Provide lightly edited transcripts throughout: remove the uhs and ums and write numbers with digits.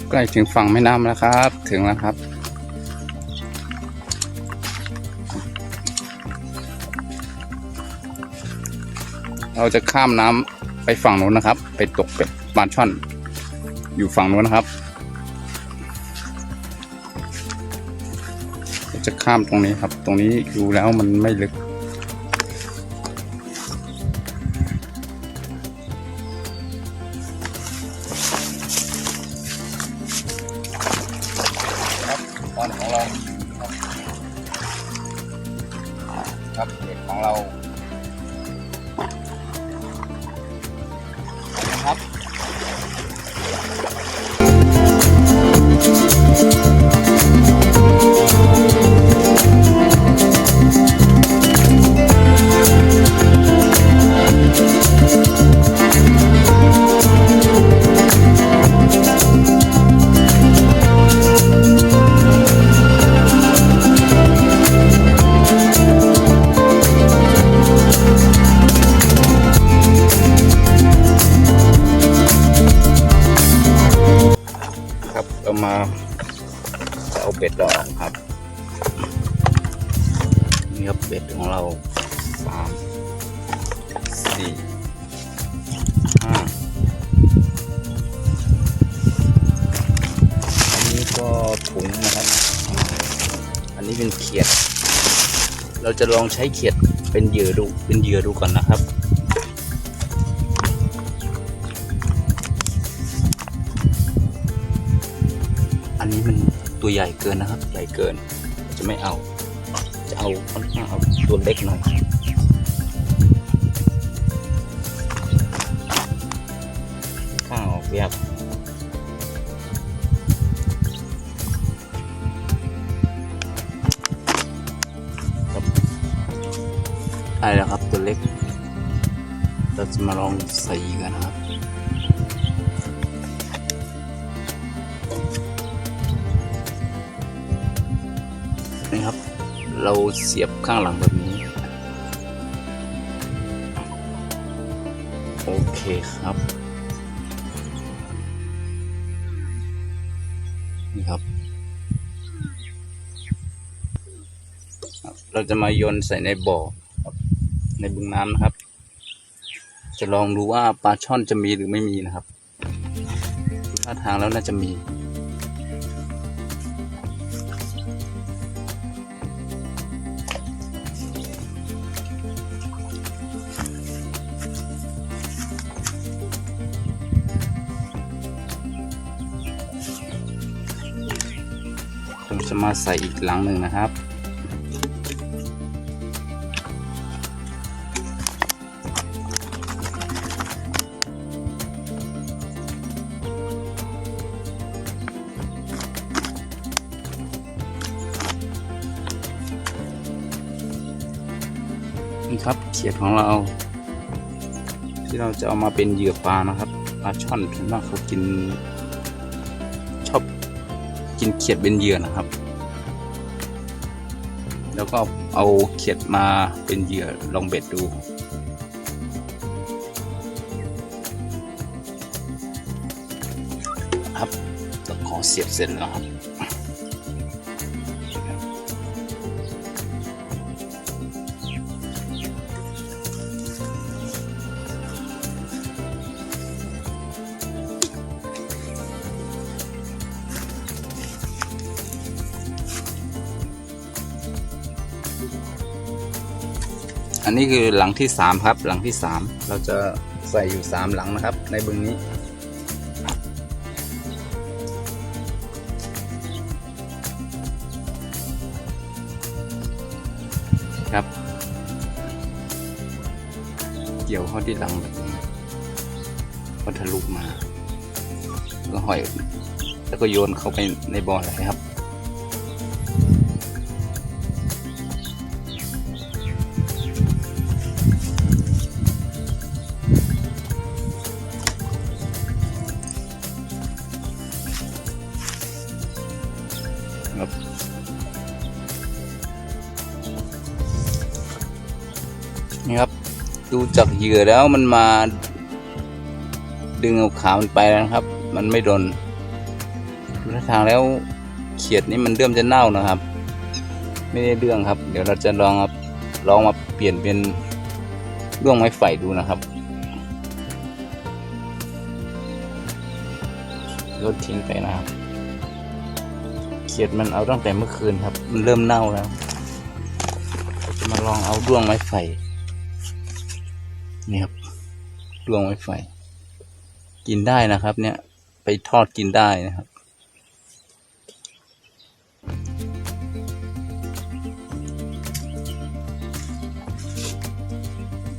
ใกล้ถึงฝั่งแม่น้ำแล้วครับถึงแล้วครับเราจะข้ามน้ำไปฝั่งนู้นนะครับไปตกเป็ดปลาช่อนอยู่ฝั่งนู้นนะครับจะข้ามตรงนี้ครับตรงนี้ดูแล้วมันไม่ลึกครับตอนของเราครับเบ็ดของเราครับ เรามาจะเอาเบ็ดเราออกครับนี่ครับเบ็ดของเรา3 4 5อันนี้ก็ถุงนะครับอันนี้เป็นเขียดเราจะลองใช้เขียดเป็นเหยื่อดูก่อนนะครับอันนี้มันตัวใหญ่เกินนะครับใหญ่เกินจะไม่เอาจะเอาค่อนข้างเอาตัวเล็กหน่อยข้างออกเรียบได้แล้วครับตัวเล็กเราจะมาลองใส่กันนะครับนี่ครับเราเสียบข้างหลังแบบนี้โอเคครับนี่ครับเราจะมาโยนใส่ในบ่อในบึงน้ำนะครับจะลองดูว่าปลาช่อนจะมีหรือไม่มีนะครับท่าทางแล้วน่าจะมีผมจะมาใส่อีกหลังหนึ่งนะครับนี่ครับเขียดของเราที่เราจะเอามาเป็นเหยื่อปลานะครับปลาช่อนส่วนมากเขาชอบกินเขียดเป็นเหยื่อนะครับแล้วก็เอาเขียดมาเป็นเหยื่อลองเบ็ดดูครับตะขอเสียบเสร็จแล้วครับอันนี้คือหลังที่3ครับหลังที่3เราจะใส่อยู่3หลังนะครับในบึงนี้ครับเกี่ยวเข้าที่หลังแบบนี้ก็ทะลุมาก็ห้อยแล้วก็โยนเข้าไปในบ่อเลยครับนี่ครับดูจากเหยื่อแล้วมันมาดึงเอาขามันไปแล้วนะครับมันไม่โดน ดูท่าทางแล้วเขียดนี้มันเริ่มจะเน่านะครับ ไม่ได้เรื่องครับ เดี๋ยวเราจะลองมาเปลี่ยนเป็นด้วงไม้ไฟดูนะครับลดทิ้งไปนะครับเขียดมันเอาตั้งแต่เมื่อคืนครับ มันเริ่มเน่าแล้วเราจะมาลองเอาด้วงไม้ไฟนี่ครับด้วงไม้ไฟกินได้นะครับ เนี่ยไปทอดกินได้นะครับ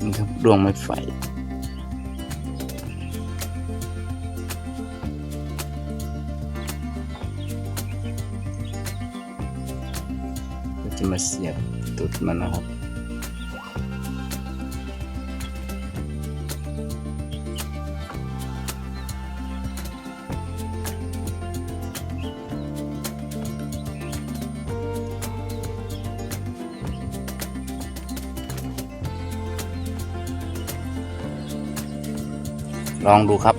นี่ครับด้วงไม้ไฟจะมาเสียบตุดมันนะครับลองดูครับ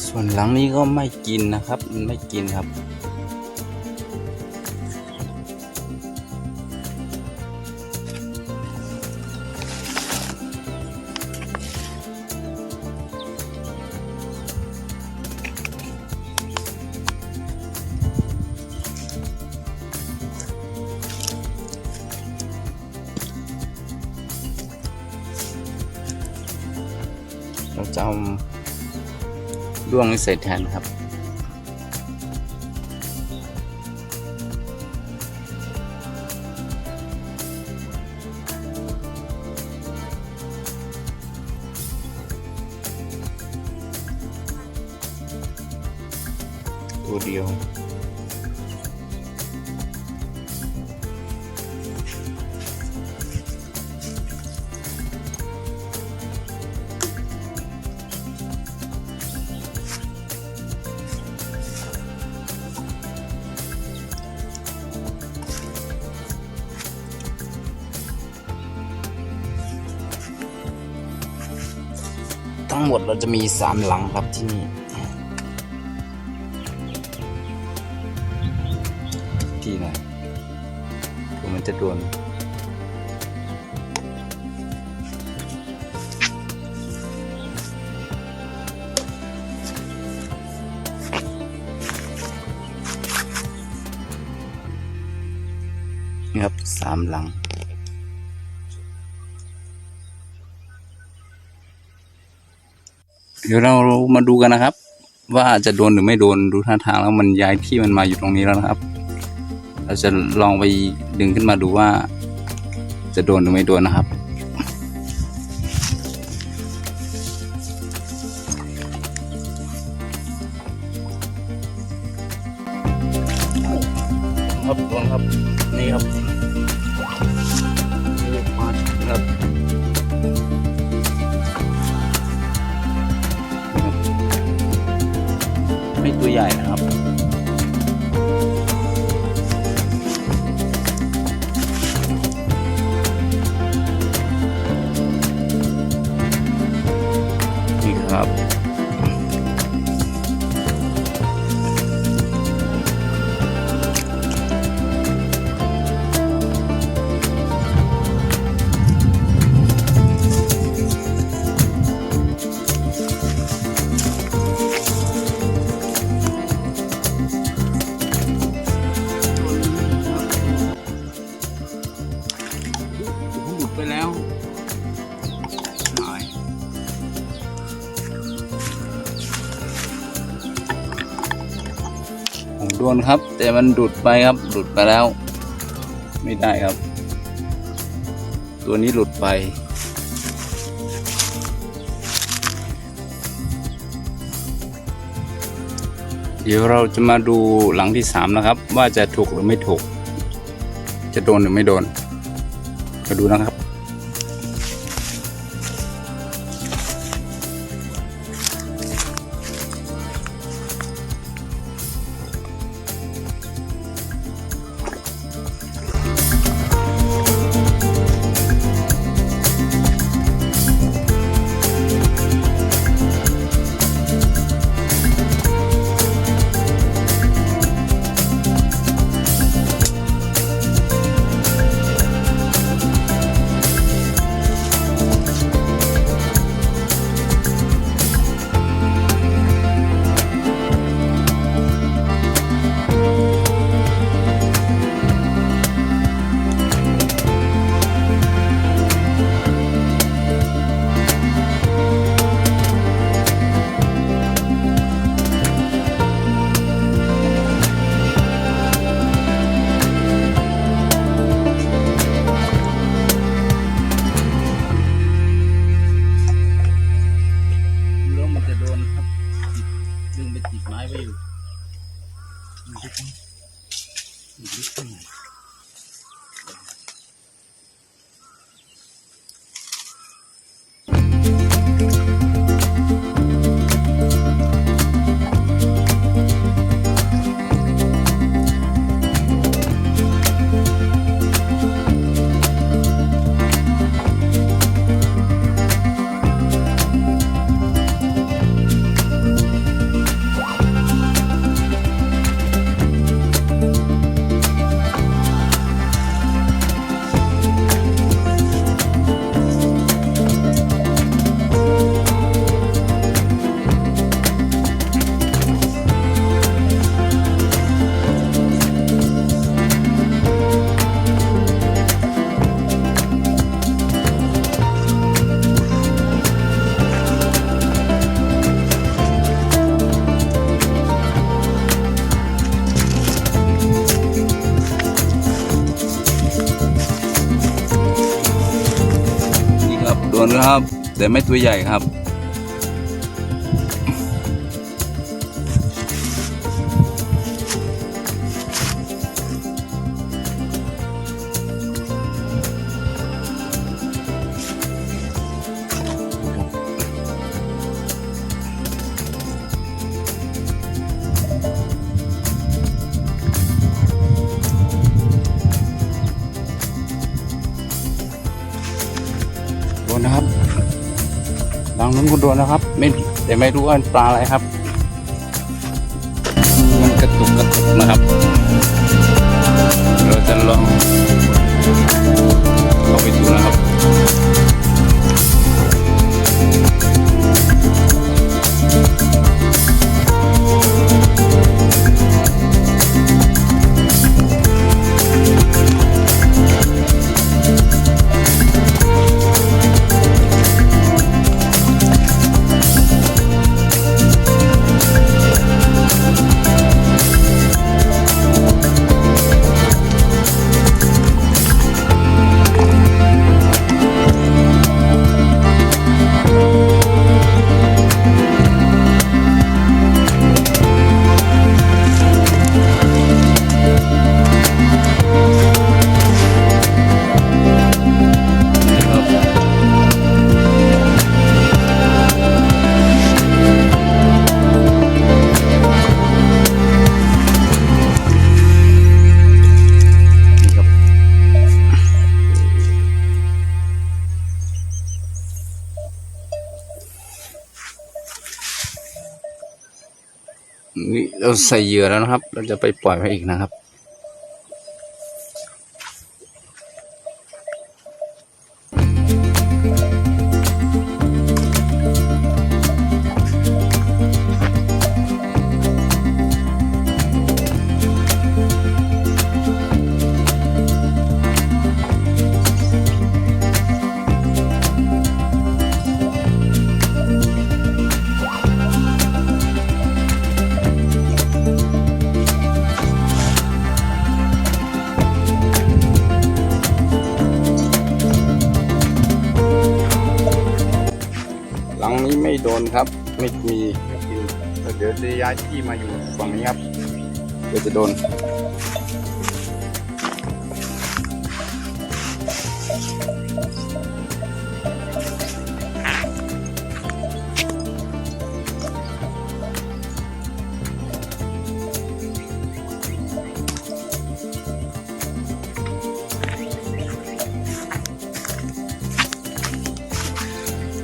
ส่วนหลังนี้ก็ไม่กินนะครับมันไม่กินครับเราจะเอาด้วงนี้ใส่แทนครับตัวเดียวทั้งหมดเราจะมี3หลังครับที่นี่ที่ไหนคือมันจะโดนนี่ครับ3หลังเดี๋ยวเรามาดูกันนะครับว่าจะโดนหรือไม่โดนดูท่าทางแล้วมันย้ายที่มันมาอยู่ตรงนี้แล้วนะครับเราจะลองไปดึงขึ้นมาดูว่าจะโดนหรือไม่โดนนะครับครับโดนครับนี่ครับนี่มาครับไม่ตัวใหญ่นะครับนี่ครับไปแล้วหายผมโดนครับแต่มันดุดไปครับหลุดไปแล้วไม่ได้ครับตัวนี้หลุดไปเดี๋ยวเราจะมาดูหลังที่3นะครับว่าจะถูกหรือไม่ถูกจะโดนหรือไม่โดนมาดูนะครับ ติดไม้ไว้อยู่ลึกขึ้นหน่อยโดนครับแต่ไม่ตัวใหญ่ครับโดนนะครับดังนั้นก็โดนนะครับแต่ไม่รู้ว่าปลาอะไรครับมันกระตุกนะครับ เราจะลองเข้าไปดูนะครับนี่เราใส่เหยื่อแล้วนะครับ เราจะไปปล่อยไว้อีกนะครับหลังนี้ไม่โดนครับไม่มีเดี๋ยวจะย้ายที่มาอยู่ฝั่งนี้ครับเดี๋ยวจะโดน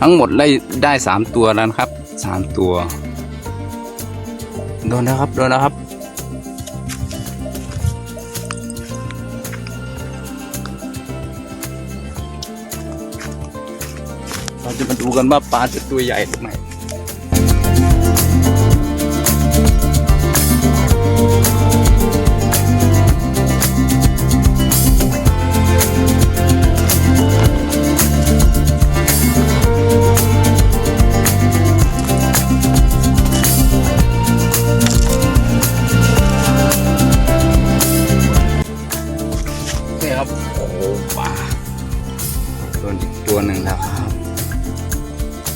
ทั้งหมดได้3 ตัวแล้วนะครับ3 ตัวโดนนะครับโดนนะครับเราจะมาดูกันว่าปลาจะตัวใหญ่หรือไม่ครับโอ้ปลาโดนอีกตัวหนึ่งแล้วครับ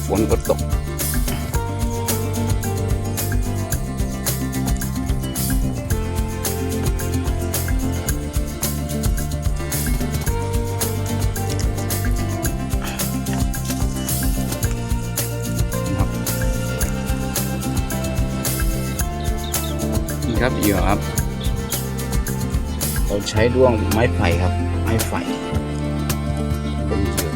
ฝนก็ตก ครับเหยื่อครับ เราใช้ด้วงไม้ไผ่ครับ ไม้ไผ่เป็นเหยื่อ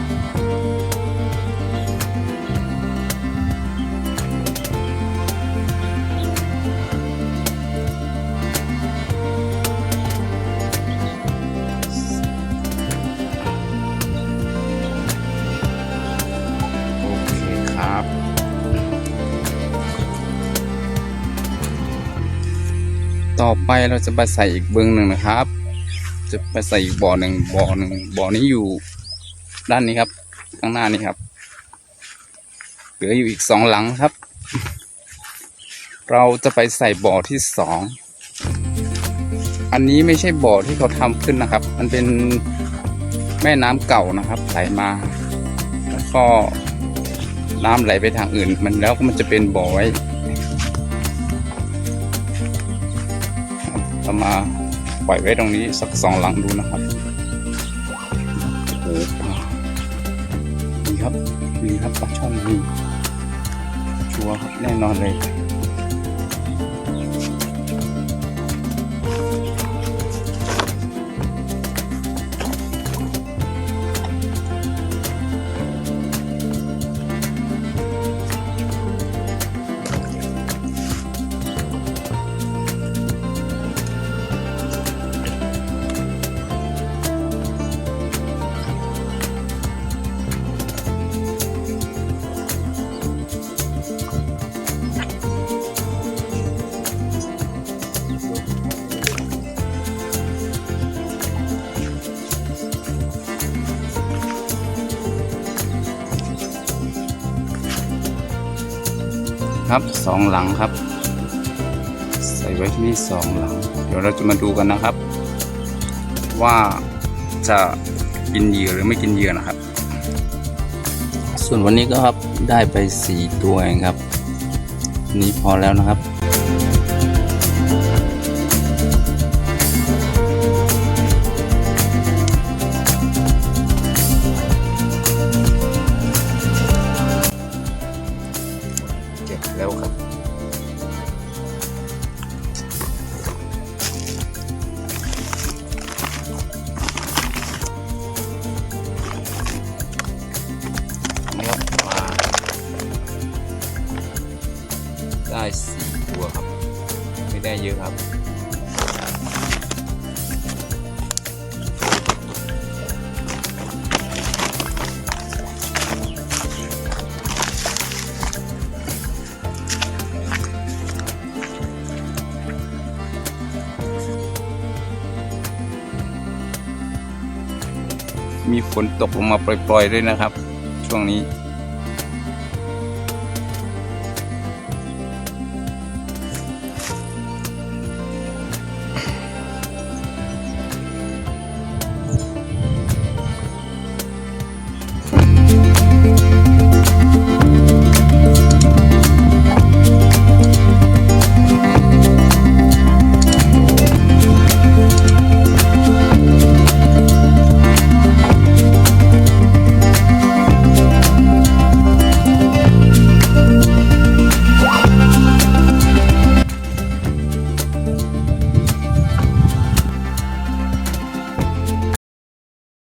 โอเคครับ ต่อไปเราจะไปใส่อีกบึงหนึ่งนะครับ จะไปใส่อีกบ่อหนึ่งบ่อนี้อยู่ด้านนี้ครับ ข้างหน้านี้ครับ เหลืออยู่อีก2 หลังครับ เราจะไปใส่บ่อที่2อันนี้ไม่ใช่บ่อที่เขาทำขึ้นนะครับ มันเป็นแม่น้ำเก่านะครับไหลมาแล้วก็น้ำไหลไปทางอื่นมันแล้วก็มันจะเป็นบ่อไว้เรามาปล่อยไว้ตรงนี้สัก2 หลังดูนะครับโอ้โหนี่ครับปลาช่อนมีชัวร์ครับแน่นอนเลยครับ2 หลังครับ ใส่ไว้ที่นี่2 หลัง เดี๋ยวเราจะมาดูกันนะครับ ว่าจะกินเหยื่อหรือไม่กินเหยื่อนะครับ ส่วนวันนี้ก็ครับได้ไป4 ตัวเองครับนี้พอแล้วนะครับเก็บแล้วครับนี่ครับปลาได้4 ตัวครับไม่ได้เยอะครับมีฝนตกลงมาปล่อยๆด้วยนะครับช่วงนี้